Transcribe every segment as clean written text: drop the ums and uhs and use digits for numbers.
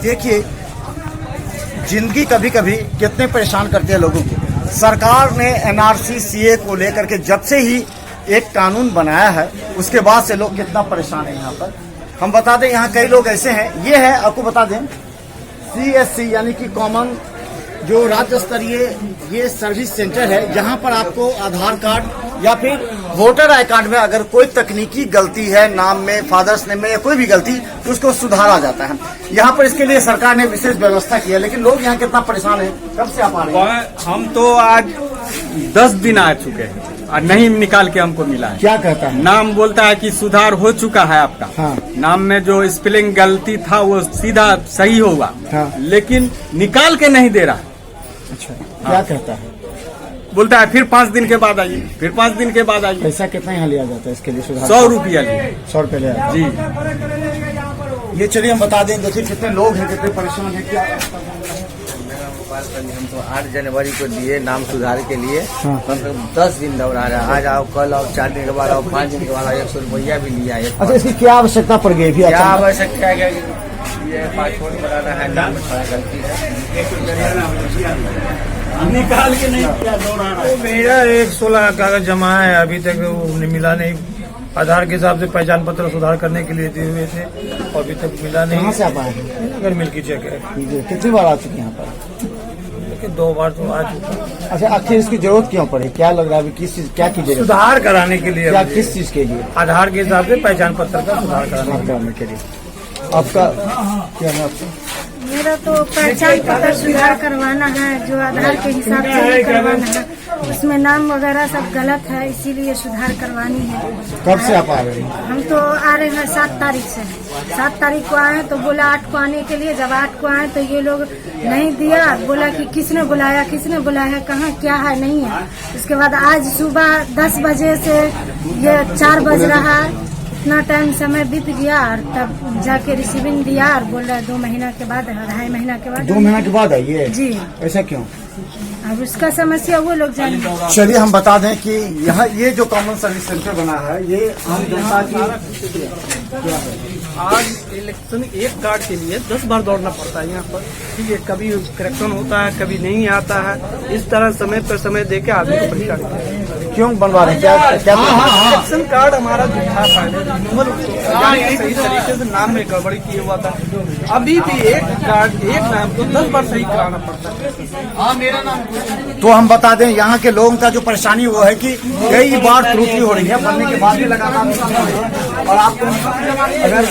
देखिए, जिंदगी कभी कभी कितने परेशान करती है लोगों को। सरकार ने एनआरसी सीए को लेकर के जब से ही एक कानून बनाया है, उसके बाद से लोग कितना परेशान है। यहाँ पर हम बता दें, यहाँ कई लोग ऐसे हैं, ये है आपको बता दें सीएससी यानी कि कॉमन जो राज्य स्तरीय ये सर्विस सेंटर है, जहाँ पर आपको आधार कार्ड या फिर वोटर आई कार्ड में अगर कोई तकनीकी गलती है, नाम में, फादर्स नेम में या कोई भी गलती, तो उसको सुधारा जाता है। यहाँ पर इसके लिए सरकार ने विशेष व्यवस्था की है, लेकिन लोग यहाँ कितना परेशान है। कब से आप आ रहे हैं? हम तो आज 10 दिन आ चुके हैं और नहीं निकाल के हमको मिला है। क्या कहता है? नाम बोलता है कि सुधार हो चुका है आपका। हाँ। नाम में जो स्पेलिंग गलती था वो सीधा सही होगा। हाँ। लेकिन निकाल के नहीं दे रहा। अच्छा, क्या कहता है? बोलता है फिर 5 दिन के बाद आइए, फिर 5 दिन के बाद आइए। पैसा कितना यहाँ लिया जाता है इसके लिए? सुधार 100 रुपया लिए। 100 रुपये लिया जी। ये चलिए हम बता दें, देखिए कितने लोग हैं, कितने परेशान हैं। क्या हम तो 8 जनवरी को दिए नाम सुधार के लिए। हाँ। कम से कम 10 दिन दौड़ा रहा है। आज आओ, कल आओ, 4 दिन के बाद आओ, 5 दिन के बाद आओ, 100 रुपया भी लिया है। अच्छा, इसकी क्या आवश्यकता पड़ गई? भी क्या आवश्यकता है? ये पासपोर्ट बनाना है, नाम में थोड़ा गलती है, निकाल के नहीं किया, दौड़ा रहा है। मेरा 116 कागज जमा है, अभी तक वो मिला नहीं। आधार के हिसाब से पहचान पत्र सुधार करने के लिए दिए हुए थे और अभी तक मिला नहीं। कहाँ से आप आए हैं? अगर मिल्की चेक है, कितनी बार आ चुके हैं यहाँ पर? लेकिन 2 बार तो आ चुका। अच्छा, आखिर इसकी जरूरत क्यों पड़ी? क्या लग रहा है अभी किस चीज, क्या की जरूरत? सुधार कराने के लिए। क्या, किस चीज के लिए? आधार के हिसाब से पहचान पत्र का सुधार कराने के लिए। आपका क्या है? आपका मेरा तो पहचान पत्र सुधार करवाना है, जो आधार के हिसाब से ही करवाना है। उसमें नाम वगैरह सब गलत है, इसीलिए सुधार करवानी है। कब से आप आ रहे हैं? हम तो आ रहे हैं 7 तारीख से। 7 तारीख को आए तो बोला 8 को आने के लिए। जब 8 को आए तो ये लोग नहीं दिया, बोला कि किसने बुलाया, किसने बुलाया, कहाँ क्या है, नहीं है। उसके बाद आज सुबह 10 बजे से ये 4 बज रहा है, इतना टाइम समय बीत गया और तब जाके रिसीविंग दिया और बोल रहा है 2 महीना के बाद, 2.5 महीना के बाद। 2 महीना के बाद आइए जी। ऐसा क्यों? अब उसका समस्या वो लोग जाने। चलिए हम बता दें कि यहाँ ये जो कॉमन सर्विस सेंटर बना है, ये आम जनता की आज इलेक्शन एक कार्ड के लिए 10 बार दौड़ना पड़ता है यहाँ पर। ठीक है, कभी करेक्शन होता है, कभी नहीं आता है। इस तरह समय पर समय दे के आदमी को परेशान करते हैं। क्यों बनवा रहे हैं? क्या इलेक्शन कार्ड हमारा झूठा था, सही तरीके से नाम में गड़बड़ी किया हुआ था। अभी भी एक कार्ड, एक नाम को 10 बार सही कराना पड़ता है। तो हम बता दें, यहाँ के लोगों का जो परेशानी वो है कि कई बार त्रुटि हो रही है, बनने के बाद भी लगातार। और आपको अगर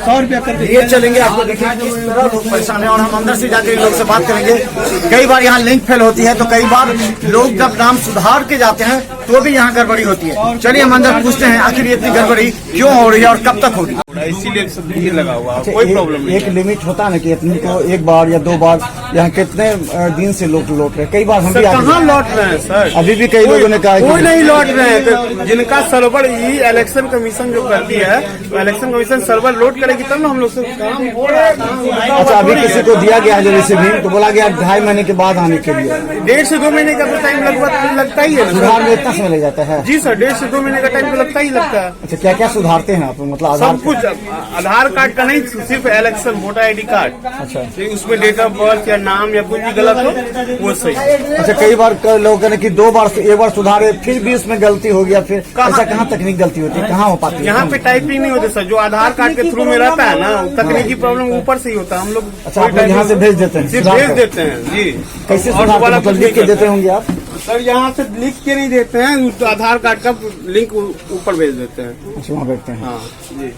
100 रुपया करके ये चलेंगे, आपको देखिए किस तरह लोग परेशान है। और हम अंदर से जाकर लोग से बात करेंगे। कई बार यहाँ लिंक फेल होती है, तो कई बार लोग जब नाम सुधार के जाते हैं तो भी यहाँ गड़बड़ी होती है। चलिए हम अंदर पूछते हैं आखिर ये इतनी गड़बड़ी क्यों हो रही है और कब तक होगी। इसीलिए लगा हुआ, कोई प्रॉब्लम नहीं। एक लिमिट होता है ना कि इतनी को 1 बार या 2 बार। यहाँ कितने दिन से लोग लौट रहे हैं? कई बार हम भी कहाँ लौट रहे हैं सर? अभी भी कई लोगों ने कहा कोई नहीं लौट रहे हैं। तो जिनका सर्वर ही इलेक्शन कमीशन जो करती है, तो इलेक्शन कमीशन सर्वर लोड करेगी तब ना हम लोग से काम हो रहा है। अच्छा, अभी किसी को दिया गया है जो रिसीविंग, तो बोला गया 2.5 महीने के बाद आने के लिए। 1.5 से 2 महीने का तो टाइम लगता ही है। सुधार में इतना समय लग जाता है? जी सर, 1.5 से 2 महीने का टाइम तो लगता ही लगता है। अच्छा, क्या क्या सुधारते हैं आप? मतलब आधार सब कुछ, आधार कार्ड का नहीं, सिर्फ इलेक्शन वोटर ID कार्ड। अच्छा, उसमें डेट ऑफ बर्थ या नाम या कुछ भी गलत हो वो सही। अच्छा, कई बार लोग कहते हैं कि 2 बार 1 बार सुधारे, फिर भी उसमें गलती हो गया। फिर ऐसा कहाँ तकनीक गलती होती है, कहाँ हो पाती है? यहाँ पे टाइपिंग नहीं होती सर, जो आधार कार्ड के थ्रू में रहता है ना, तकनीकी प्रॉब्लम ऊपर से ही होता है। हम लोग अच्छा, आप लोग यहाँ से भेज देते हैं? सिर्फ भेज देते हैं जी। कैसे और सुधार वाला मतलब लिख के देते होंगे आप? सर यहाँ से लिख के नहीं देते हैं, आधार कार्ड का लिंक ऊपर भेज देते हैं। अच्छा, वहाँ भेजते हैं। हाँ जी।